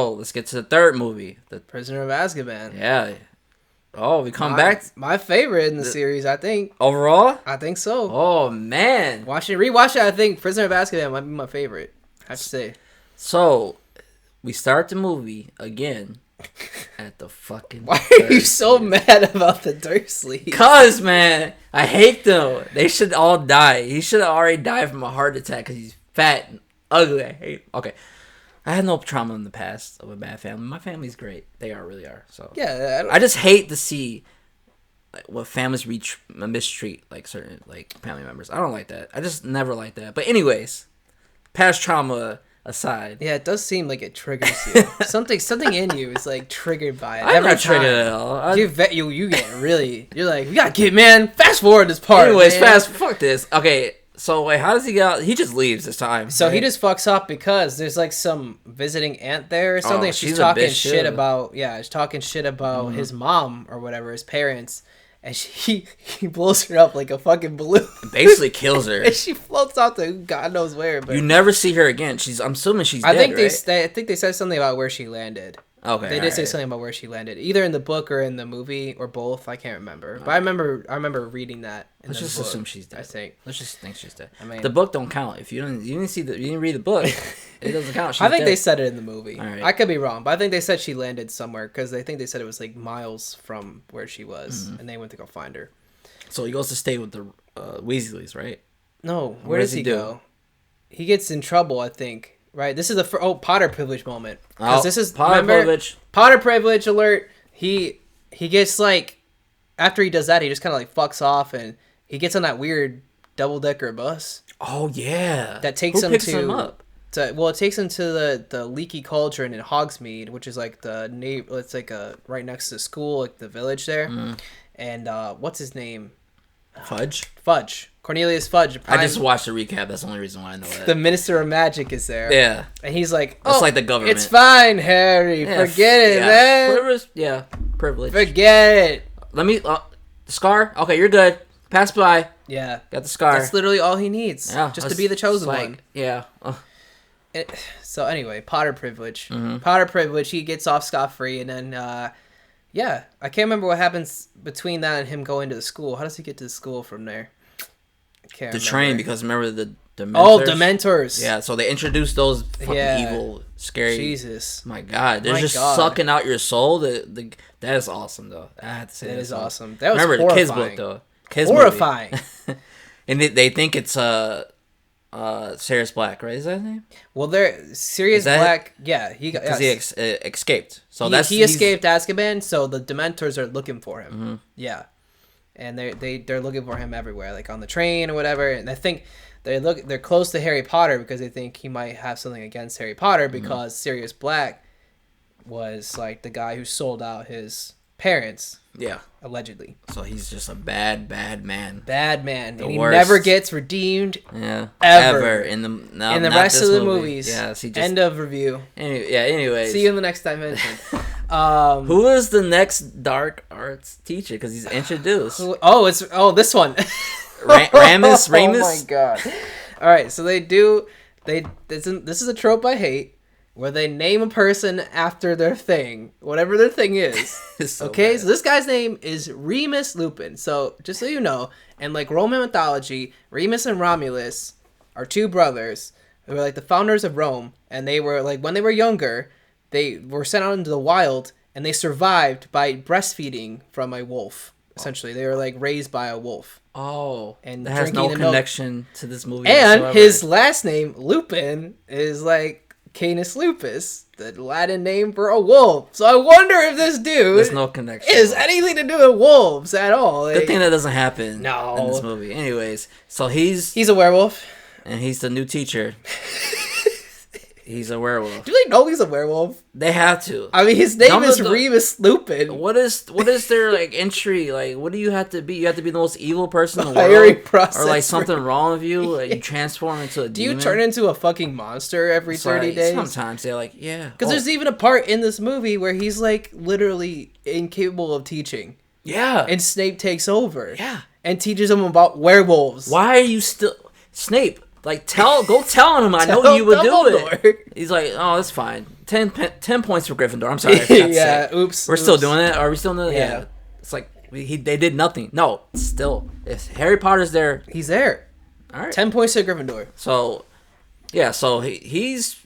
Oh, let's get to the third movie. The Prisoner of Azkaban. Yeah. Oh, we come back. My favorite in the series, I think. Overall? I think so. Oh, man. Rewatch it, I think Prisoner of Azkaban might be my favorite. I have to say. So, we start the movie again at the fucking... Why are you so mad about the Dursleys? Cause, man, I hate them. They should all die. He should have already died from a heart attack because he's fat and ugly. I hate. Okay. I had no trauma in the past of a bad family. My family's great. They really are. So yeah, I just hate to see what families mistreat like certain like family members. I don't like that. I just never like that. But anyways, past trauma aside, yeah, it does seem like it triggers you. something in you is like triggered by it. I'm not triggered at all. You get really. You're like, we gotta get man. Fast forward this part. Anyways, man. fuck this. Okay. So, wait, how does he get out? He just leaves this time. So right? he just fucks up because there's like some visiting aunt there or something. Oh, she's talking shit about, she's talking shit about his mom or whatever, his parents. And he blows her up like a fucking balloon. Basically kills her. And she floats out to God knows where. But you never see her again. I'm assuming she's dead, I think they said something about where she landed. Okay, they did say something about where she landed, either in the book or in the movie or both. I can't remember, but I remember reading that. Let's just assume she's dead. I think. Let's just think she's dead. I mean, the book don't count if you didn't read the book. It doesn't count. She's I think dead. they said it in the movie. All right. I could be wrong, but I think they said she landed somewhere because they think they said it was like miles from where she was, and they went to go find her. So he goes to stay with the Weasleys, right? No, where does he go? He gets in trouble, I think. Right, this is the Potter privilege moment. Because this is Potter privilege. Potter privilege alert. He gets like, after he does that, he just kind of like fucks off and he gets on that weird double decker bus. Oh yeah, that takes him up. It takes him to the Leaky Cauldron in Hogsmeade, which is like it's like right next to the school, like the village there. And what's his name? Fudge. Cornelius Fudge. I just watched the recap. That's the only reason why I know that. The Minister of Magic is there. Yeah. And he's like, it's like the government. It's fine, Harry. Yeah, forget it, man. Privilege. Forget it. Let me... the scar? Okay, you're good. Pass by. Yeah. Got the scar. That's literally all he needs. Yeah, just to be the chosen one. Yeah. So anyway, Potter privilege. Potter privilege. He gets off scot-free and then... yeah, I can't remember what happens between that and him going to the school. How does he get to the school from there? The train, because remember the Dementors? Oh, Dementors. Yeah, so they introduced those fucking evil, scary... Jesus. My God, they're sucking out your soul. That is awesome, though. I have to say that is awesome. That was remember horrifying. The kids book, though. Horrifying. And they think it's Sirius Black, right? Is that his name? Well, Sirius Black. Yeah, he escaped. So he escaped Azkaban. So the Dementors are looking for him. Yeah, and they're looking for him everywhere, like on the train or whatever. And I think they're close to Harry Potter because they think he might have something against Harry Potter because Sirius Black was like the guy who sold out his parents. Yeah. Allegedly. So he's just a bad man. Bad man. And he never gets redeemed. Yeah. Ever. In the rest of the movies. Yeah. End of review. Anyways. See you in the next dimension. Who is the next dark arts teacher? Because he's introduced. This one. Ramus? Oh my God. All right. So this is a trope I hate. Where they name a person after their thing, whatever their thing is. So this guy's name is Remus Lupin. So just so you know, in like Roman mythology, Remus and Romulus are two brothers who were like the founders of Rome, and they were like when they were younger, they were sent out into the wild, and they survived by breastfeeding from a wolf. Essentially, they were like raised by a wolf. Oh, and that has no connection to this movie. And his last name Lupin is like Canis Lupus, the Latin name for a wolf. So I wonder if this dude there's no connection is anything to do with wolves at all. Good thing that doesn't happen in this No. movie. Anyways, so he's a werewolf. And he's the new teacher. He's a werewolf. Do they know he's a werewolf? They have to. I mean, his name is Remus Lupin. What is their like entry? Like, what do you have to be? You have to be the most evil person in the world, or like something wrong with you. Like, you transform into a demon. Do you turn into a fucking monster every 30 days? Sometimes they're like, yeah. Because there's even a part in this movie where he's like literally incapable of teaching. Yeah. And Snape takes over. Yeah. And teaches him about werewolves. Why are you still Snape? Like, go tell him. I know you would do it. He's like, oh, that's fine. 10 points for Gryffindor. I'm sorry. Yeah, oops. We're still doing it? Are we still doing it? Yeah. It's like, they did nothing. No, still. If Harry Potter's there. He's there. All right. 10 points to Gryffindor. So, yeah, so he's,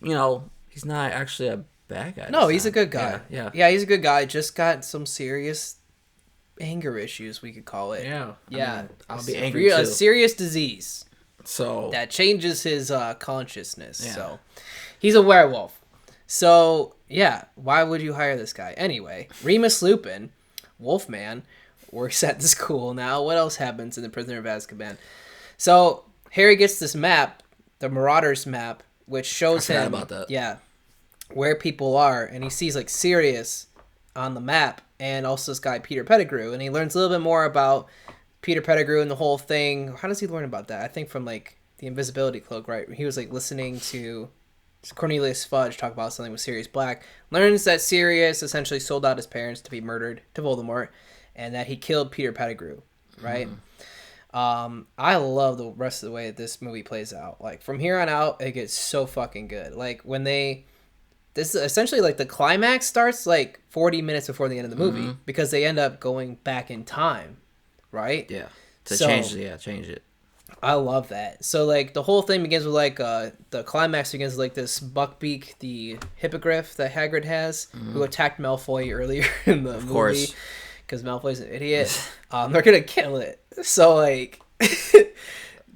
he's not actually a bad guy. No, he's a good guy. Yeah. Yeah, he's a good guy. Just got some serious anger issues, we could call it. Yeah. Yeah. I'll be angry too. A serious disease. So. That changes his consciousness. Yeah. So, he's a werewolf. So, yeah, why would you hire this guy? Anyway, Remus Lupin, Wolfman, works at the school now. What else happens in the Prisoner of Azkaban? So, Harry gets this map, the Marauders map, which shows him about that. Yeah, where people are, and he sees like Sirius on the map, and also this guy Peter Pettigrew, and he learns a little bit more about Peter Pettigrew and the whole thing. How does he learn about that? I think from like the invisibility cloak, right? He was like listening to Cornelius Fudge talk about something with Sirius Black. Learns that Sirius essentially sold out his parents to be murdered to Voldemort, and that he killed Peter Pettigrew, right? I love the rest of the way that this movie plays out. Like from here on out, it gets so fucking good. Like when this is essentially like the climax starts like 40 minutes before the end of the movie because they end up going back in time, right? Yeah. Change it. I love that. So like the whole thing begins with like the climax begins with like this Buckbeak, the hippogriff that Hagrid has, who attacked Malfoy earlier in the movie. Course. Because Malfoy's an idiot. They're gonna kill it. So like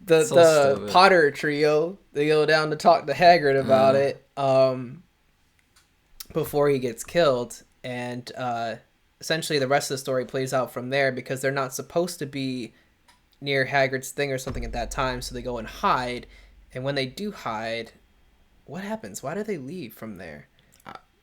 the Potter trio, they go down to talk to Hagrid about it before he gets killed, and essentially the rest of the story plays out from there because they're not supposed to be near Hagrid's thing or something at that time, so they go and hide. And when they do hide, what happens? Why do they leave from there?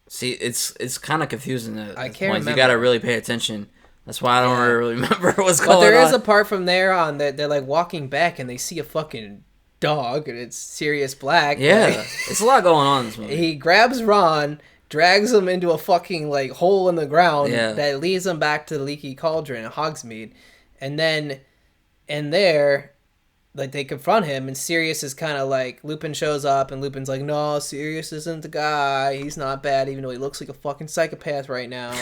See, it's kind of confusing at I this can't point. remember. You got to really pay attention. That's why I don't really remember what's going on. But there is a part from there on that they're like walking back and they see a fucking dog, and it's Sirius Black. Yeah, like, it's a lot going on in this movie. He grabs Ron, drags him into a fucking like hole in the ground that leads him back to the Leaky Cauldron in Hogsmeade, and then in there, like they confront him, and Sirius is kind of like, Lupin shows up, and Lupin's like, no, Sirius isn't the guy. He's not bad, even though he looks like a fucking psychopath right now.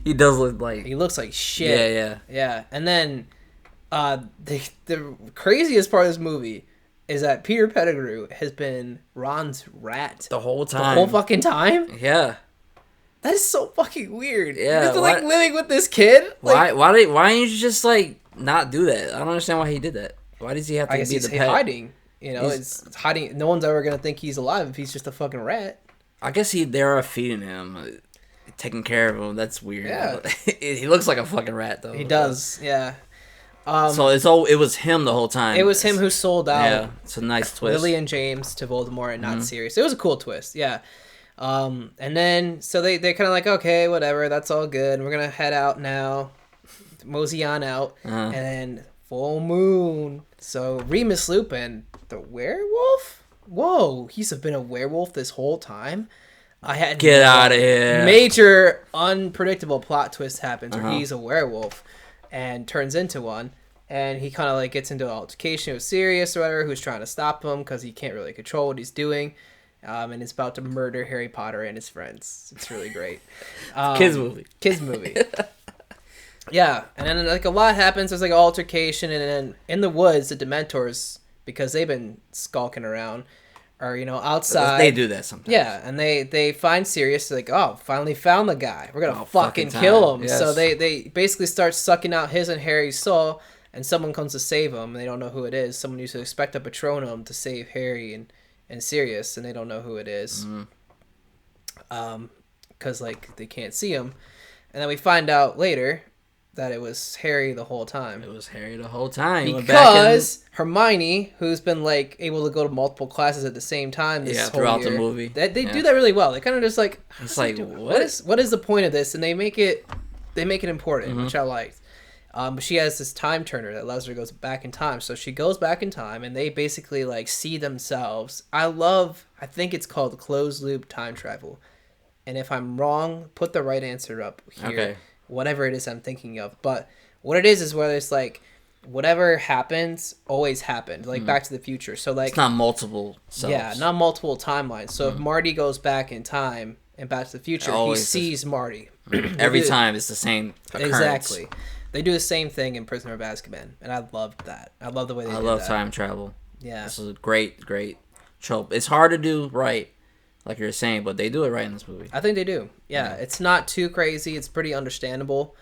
He does look like... He looks like shit. Yeah. And then the craziest part of this movie is that Peter Pettigrew has been Ron's rat. The whole time. The whole fucking time? Yeah. That is so fucking weird. Yeah. He's like living with this kid. Like, why didn't you just like not do that? I don't understand why he did that. Why does he have to be the pet? Hiding. You know, it's hiding. No one's ever gonna think he's alive if he's just a fucking rat. I guess they are feeding him, taking care of him. That's weird. Yeah. He looks like a fucking rat though. He does. Yeah. So it was him the whole time. It was him who sold out. Yeah, it's a nice twist. Lily and James to Voldemort and not Sirius. It was a cool twist. Yeah. And then so they kind of like, okay, whatever, that's all good. We're gonna head out now, mosey on out, and then full moon. So Remus Lupin, the werewolf? Whoa, he's been a werewolf this whole time. I had Get out of here. Major unpredictable plot twist happens where he's a werewolf and turns into one, and he kind of like gets into an altercation with Sirius or whatever, who's trying to stop him because he can't really control what he's doing. And is about to murder Harry Potter and his friends. It's really great. Kids movie. Yeah, and then like a lot happens. There's like an altercation, and then in the woods, the Dementors, because they've been skulking around, are outside. They do that sometimes. Yeah, and they find Sirius. They're like, oh, finally found the guy. We're gonna fucking kill him. Yes. So they basically start sucking out his and Harry's soul, and someone comes to save him. And they don't know who it is. Someone used to expect a Patronum to save Harry and Sirius, and they don't know who it is. Because like they can't see him, and then we find out later that it was Harry the whole time. It was Harry the whole time. Because Hermione, who's been like able to go to multiple classes at the same time this whole throughout year, the movie, they do that really well. They kind of just like, it's like what is the point of this? And they make it important, which I liked. But she has this time turner that allows her to go back in time. So she goes back in time, and they basically like see themselves. I think it's called closed loop time travel. And if I'm wrong, put the right answer up here. Okay. Whatever it is I'm thinking of. But what it is where it's like whatever happens always happened, like Back to the Future. So like it's not multiple selves. Yeah, not multiple timelines. So if Marty goes back in time and Back to the Future, he sees Marty. Every time it's the same occurrence. Exactly. They do the same thing in Prisoner of Azkaban, and I loved that. I love the way they did that. I love time travel. Yeah. This is a great trope. It's hard to do right, like you're saying, but they do it right in this movie. I think they do. Yeah, it's not too crazy. It's pretty understandable.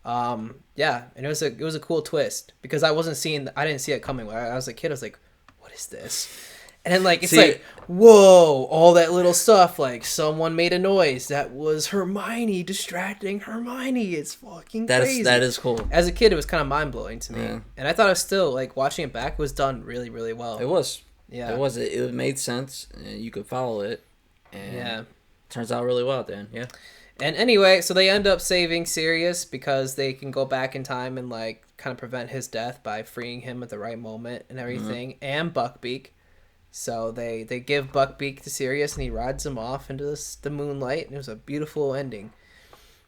Yeah, and it was a cool twist because I didn't see it coming. When I was a kid, I was like, what is this? And then like it's like, whoa, all that little stuff, like someone made a noise. That was Hermione distracting Hermione. It's fucking crazy. That is cool. As a kid, it was kind of mind blowing to me. Yeah. And I thought it was still like watching it back was done really, really well. It was. Yeah. It was. It made sense and you could follow it. And yeah. Turns out really well then. Yeah. And anyway, so they end up saving Sirius because they can go back in time and like kind of prevent his death by freeing him at the right moment and everything. And Buckbeak. So they give Buckbeak to Sirius and he rides him off into the moonlight, and it was a beautiful ending.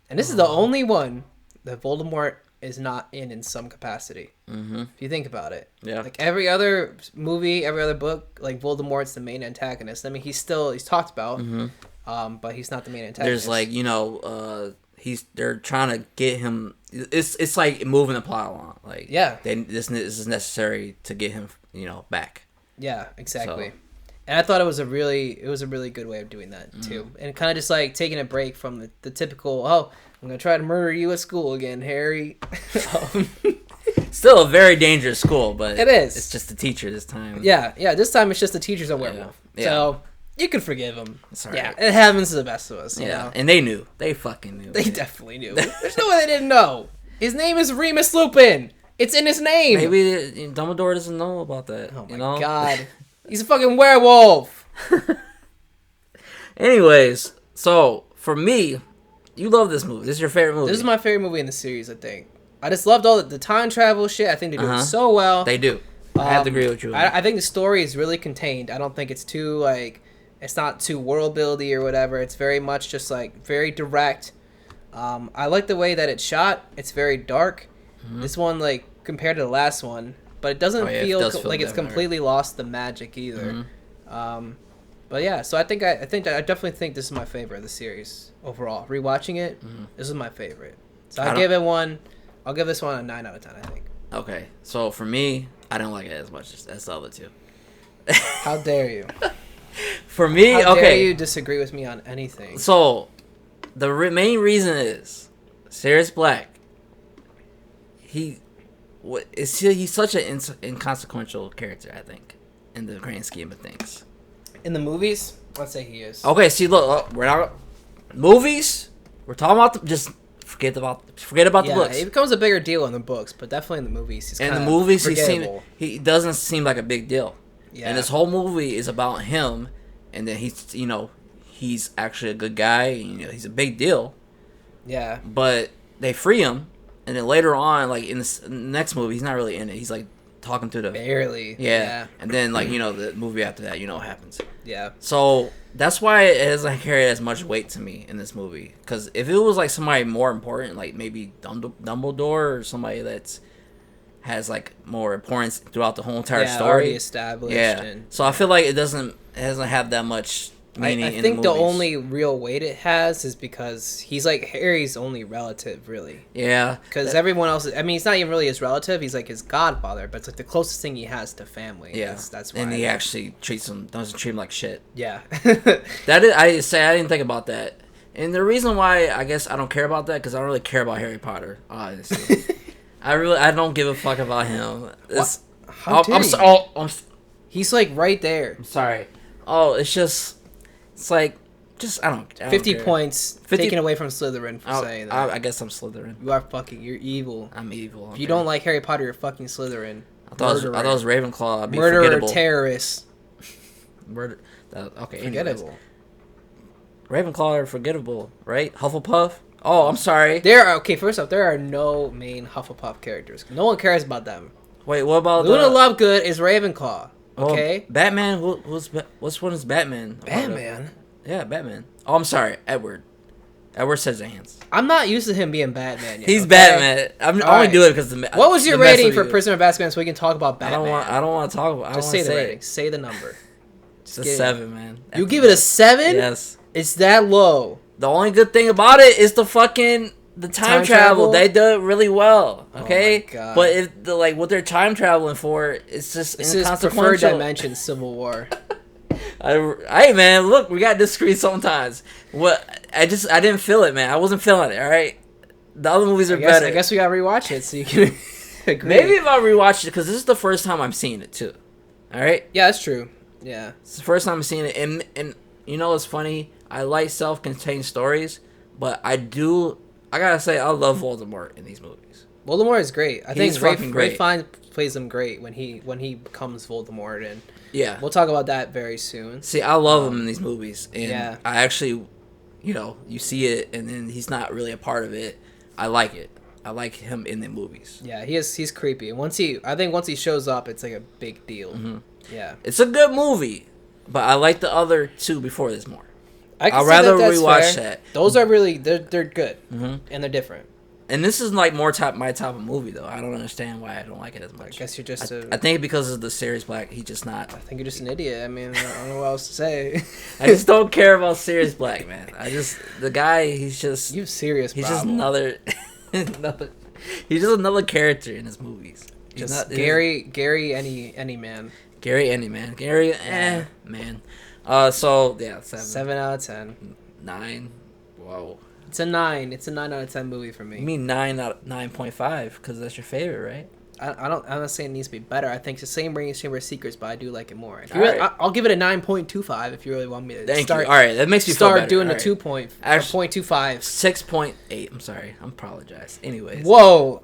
And this is the only one that Voldemort is not in some capacity. If you think about it. Yeah. Like every other movie, every other book, like Voldemort's the main antagonist. I mean, he's talked about, but he's not the main antagonist. There's like, they're trying to get him. It's like moving the plot along. Like this is necessary to get him, back. Yeah, exactly. So. And I thought it was a really good way of doing that too, and kind of just like taking a break from the typical. Oh, I'm gonna try to murder you at school again, Harry. Still a very dangerous school, but it is. It's just the teacher this time. Yeah. This time it's just the teacher's a werewolf, so you can forgive him. Right. Yeah, it happens to the best of us. You know? And they knew. They fucking knew. They definitely knew. There's no way they didn't know. His name is Remus Lupin. It's in his name. Maybe Dumbledore doesn't know about that. Oh my god. He's a fucking werewolf. Anyways, so for me, you love this movie. This is your favorite movie. This is my favorite movie in the series, I think. I just loved all the time travel shit. I think they do it so well. They do. I have to agree with you. I think the story is really contained. I don't think it's too, it's not too world-buildy or whatever. It's very much just, very direct. I like the way that it's shot. It's very dark. This one, compared to the last one, but it doesn't feel like it's completely lost the magic either. But yeah, so I definitely think this is my favorite of the series overall. Rewatching it, this is my favorite. So I'll give this one a 9 out of 10, I think. Okay, so for me, I don't like it as much as the other two. How dare you? For me, How dare you disagree with me on anything? So, the main reason is Sirius Black. He's such an inconsequential character, I think, in the grand scheme of things. In the movies, let's say he is. Okay, see, look, we're not movies. We're talking about just forget about the books. It becomes a bigger deal in the books, but definitely in the movies, he doesn't seem like a big deal. Yeah. And this whole movie is about him, and then he's actually a good guy. He's a big deal. Yeah. But they free him. And then later on, in the next movie, he's not really in it. He's, talking to the... Barely. Yeah. And then, the movie after that, what happens. Yeah. So, that's why it doesn't carry as much weight to me in this movie. Because if it was, somebody more important, maybe Dumbledore or somebody that's has, more importance throughout the whole entire story. Already established. Yeah. So, I feel like it doesn't have that much... I think the only real weight it has is because he's Harry's only relative, really. Yeah. Because everyone else, he's not even really his relative. He's his godfather, but it's the closest thing he has to family. Yeah. That's why. And he actually doesn't treat him like shit. Yeah. I didn't think about that. And the reason why I guess I don't care about that because I don't really care about Harry Potter. Honestly, I don't give a fuck about him. He's right there. I'm sorry. Oh, it's just. It's I don't 50 care. points taken away from Slytherin for saying that. I guess I'm Slytherin. You're evil. I'm evil. Okay. If you don't like Harry Potter, you're fucking Slytherin. I thought it was Ravenclaw. I'd be Murderer, forgettable. terrorist. Murder. Okay, forgettable. Anyways. Ravenclaw are forgettable, right? Hufflepuff? Oh, I'm sorry. First off, there are no main Hufflepuff characters. No one cares about them. Wait, what about Luna Lovegood is Ravenclaw. Okay. Well, Batman. Which one is Batman? Batman. Yeah, Batman. Oh, I'm sorry, Edward. Edward Scissorhands. I'm not used to him being Batman yet. He's Batman. I only right. do it because the. What was your rating for Prisoner of Azkaban so we can talk about Batman? I don't want to talk about. Just say the rating. Say the number. It's a 7, man. You give it a 7? Yes. It's that low. The only good thing about it is the time travel. They do it really well. Okay. Oh my God. But if what they're time traveling for, it's just this is inconsequential. preferred dimension Civil War. Hey man, look, we got disagree sometimes. I didn't feel it, man. I wasn't feeling it. All right. The other movies are better. I guess we gotta rewatch it so you can agree. Maybe if I rewatch it, because this is the first time I'm seeing it too. All right. Yeah, that's true. Yeah, it's the first time I'm seeing it, and you know what's funny? I like self-contained stories, but I gotta say I love Voldemort in these movies. Voldemort is great. I think fucking great. Ralph Fiennes plays him great when he becomes Voldemort, and yeah, we'll talk about that very soon. See, I love him in these movies, and yeah. I actually, you see it, and then he's not really a part of it. I like it. I like him in the movies. Yeah, he's creepy. And once he shows up, it's like a big deal. Mm-hmm. Yeah, it's a good movie, but I like the other two before this more. I'd rather rewatch that. Those are really they're good, mm-hmm. and they're different. And this is like my type of movie though. I don't understand why I don't like it as much. I guess you're just I think because of the Sirius Black, he just not. I think you're just an idiot. I mean, I don't know what else to say. I just don't care about Sirius Black, man. The guy, he's just serious. He's just another. He's just another character in his movies. Gary any man. Gary, man. So yeah, 7 out of 10. 9. Whoa. It's a 9. It's a 9 out of 10 movie for me. You mean 9.5 because that's your favorite, right? I'm not saying it needs to be better. I think it's the same range as Chamber of Secrets, but I do like it more. I'll give it a 9.25 if you really want me to. Thank you. All right, that makes me feel better. Doing the 2.25. 6.8. I'm sorry. I apologize. Anyways. Whoa.